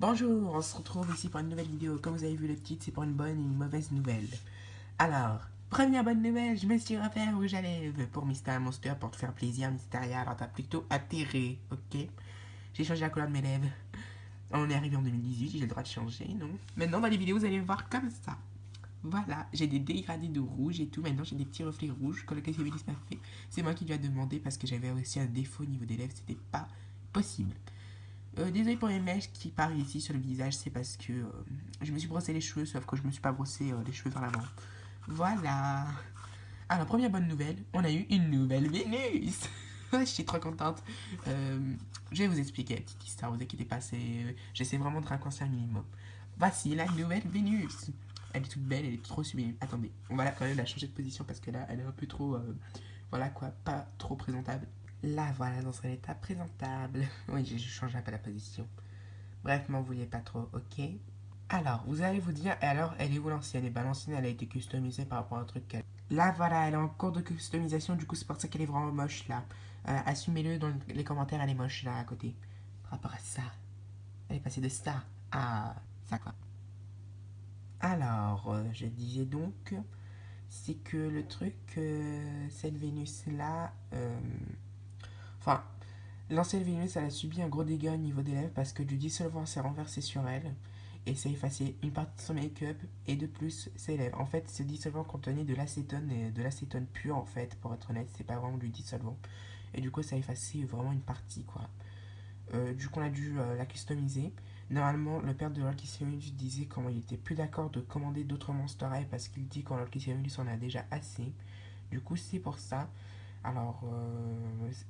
Bonjour, on se retrouve ici pour une nouvelle vidéo. Comme vous avez vu le titre, c'est pour une bonne et une mauvaise nouvelle. Alors, première bonne nouvelle, je me suis refait rouge à lèvres pour Mister Monster pour te faire plaisir, Mysteria. Alors t'as plutôt atterré, ok? J'ai changé la couleur de mes lèvres. On est arrivé en 2018, j'ai le droit de changer, non? Maintenant dans les vidéos, vous allez me voir comme ça. Voilà, j'ai des dégradés de rouge et tout. Maintenant, j'ai des petits reflets rouges que le Cassivelis m'a fait. C'est moi qui lui ai demandé parce que j'avais aussi un défaut au niveau des lèvres, c'était pas possible. Désolé pour les mèches qui partent ici sur le visage, c'est parce que je me suis brossé les cheveux, sauf que je me suis pas brossé les cheveux vers l'avant. Voilà. Alors, première bonne nouvelle, on a eu une nouvelle Vénus. Je suis trop contente. Je vais vous expliquer la petite histoire, vous inquiétez pas, j'essaie vraiment de raccourcir un minimum. Voici la nouvelle Vénus. Elle est toute belle, elle est trop sublime. Attendez, on va quand même la changer de position parce que là, elle est un peu trop, voilà quoi, pas trop présentable. Là, voilà, dans son état présentable. Oui, j'ai changé un peu la position. Bref, m'en vouliez pas trop, ok? Alors, vous allez vous dire, alors, elle est où l'ancienne? Et ben, l'ancienne, elle a été customisée par rapport à un truc qu'elle... Là, voilà, elle est en cours de customisation, du coup, c'est pour ça qu'elle est vraiment moche, là. Assumez-le dans les commentaires, elle est moche, là, à côté. Par rapport à ça. Elle est passée de ça à ça, quoi. Alors, je disais donc, c'est que le truc, cette Vénus-là... Enfin, l'ancienne Vénus, elle a subi un gros dégât au niveau des lèvres parce que du dissolvant s'est renversé sur elle et ça a effacé une partie de son make-up et de plus ses lèvres. En fait, ce dissolvant contenait de l'acétone et de l'acétone pur en fait, pour être honnête, c'est pas vraiment du dissolvant. Et du coup, ça a effacé vraiment une partie quoi. Du coup, on a dû la customiser. Normalement, le père de Lolkisianus disait comment il était plus d'accord de commander d'autres Monster High parce qu'il dit qu'en Lolkisianus on a déjà assez. Du coup, c'est pour ça. Alors,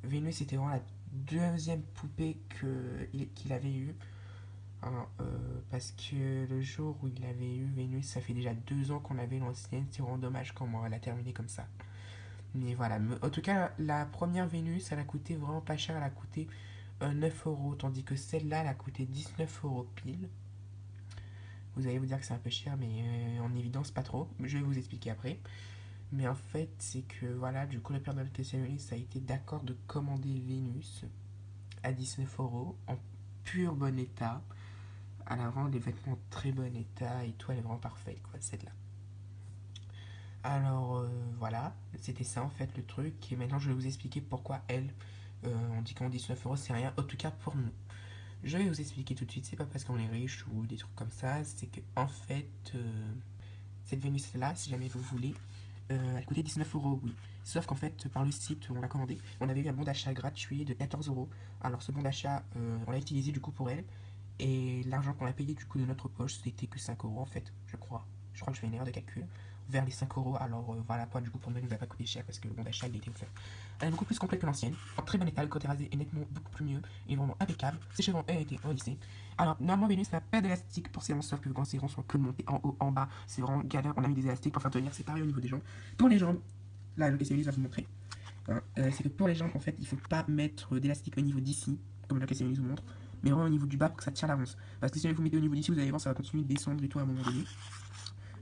Vénus était vraiment la deuxième poupée qu'il avait eue. Hein, parce que le jour où il avait eu Vénus, ça fait déjà 2 ans qu'on avait l'ancienne. C'est vraiment dommage comment elle a terminé comme ça. Mais voilà, en tout cas, la première Vénus, elle a coûté vraiment pas cher. Elle a coûté 9 euros, tandis que celle-là, elle a coûté 19 euros pile. Vous allez vous dire que c'est un peu cher, mais en évidence, pas trop. Je vais vous expliquer après. Mais en fait, c'est que voilà, du coup, le père de l'Alcacellis a été d'accord de commander Vénus à 19 euros en pur bon état. À l'avant, les vêtements en très bon état et tout, elle est vraiment parfaite, quoi, celle-là. Alors voilà, c'était ça en fait le truc. Et maintenant, je vais vous expliquer pourquoi elle, on dit qu'en 19 euros, c'est rien, en tout cas pour nous. Je vais vous expliquer tout de suite, c'est pas parce qu'on est riche ou des trucs comme ça, c'est que en fait, cette Vénus-là, si jamais vous voulez, elle coûtait 19 euros, oui. Sauf qu'en fait, par le site où on l'a commandé, on avait eu un bon d'achat gratuit de 14 euros. Alors ce bon d'achat, on l'a utilisé du coup pour elle. Et l'argent qu'on a payé du coup de notre poche, c'était que 5 euros en fait, je crois. Je crois que je fais une erreur de calcul. Vers les 5 euros, alors voilà quoi, du coup pour nous, elle nous a pas coûté cher parce que le bon d'achat il était offert. Elle est beaucoup plus complète que l'ancienne, en très bon état, le côté rasé est nettement beaucoup plus mieux, et vraiment impeccable. Ses cheveux ont été relissés. Alors normalement Vénus n'a pas d'élastique pour ses rangs, sauf que quand ses rangs sont que montés en haut, en bas, c'est vraiment galère, on a mis des élastiques pour faire tenir, c'est pareil au niveau des jambes. Pour les jambes, là le PCB va vous montrer, hein, c'est que pour les jambes en fait il faut pas mettre d'élastique au niveau d'ici, comme le PCB vous montre, mais vraiment au niveau du bas pour que ça tire la ronce. Parce que si vous mettez au niveau d'ici, vous allez voir, ça va continuer de descendre et tout à un moment donné.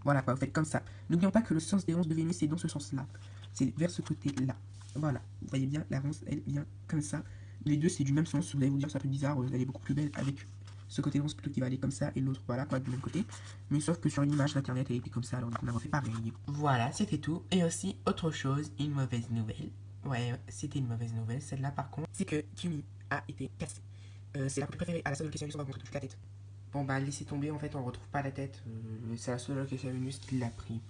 Voilà quoi, vous faites comme ça. N'oublions pas que le sens des ronces de Vénus, c'est dans ce sens-là. C'est vers ce côté-là. Voilà, vous voyez bien, la ronce, elle vient comme ça. Les deux, c'est du même sens. Vous allez vous dire, c'est un peu bizarre, elle est beaucoup plus belle avec ce côté ronce plutôt qui va aller comme ça et l'autre, voilà, quoi, du même côté. Mais sauf que sur une image d'internet, elle était comme ça, alors on a refait pareil. Voilà, c'était tout. Et aussi, autre chose, une mauvaise nouvelle. Ouais, c'était une mauvaise nouvelle. Celle-là, par contre, c'est que Kimi a été cassée. C'est la préférée à la seule question, on va montrer toute la tête. Bon bah laissez tomber, en fait on retrouve pas la tête, c'est la seule question Vénus qui l'a pris.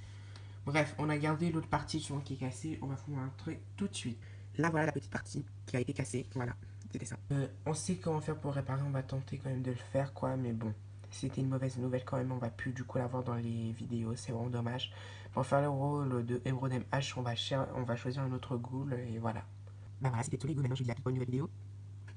Bref, on a gardé l'autre partie justement qui est cassée, on va vous montrer tout de suite. Là voilà la petite partie qui a été cassée, voilà, c'était ça. On sait comment faire pour réparer, on va tenter quand même de le faire quoi, mais bon, c'était une mauvaise nouvelle quand même, on va plus du coup la voir dans les vidéos, c'est vraiment dommage. Pour faire le rôle de Ebrodem H, on va choisir un autre ghoul et voilà. Bah voilà, c'était tout les goûts, maintenant je vous dis à toute pour une nouvelle vidéo.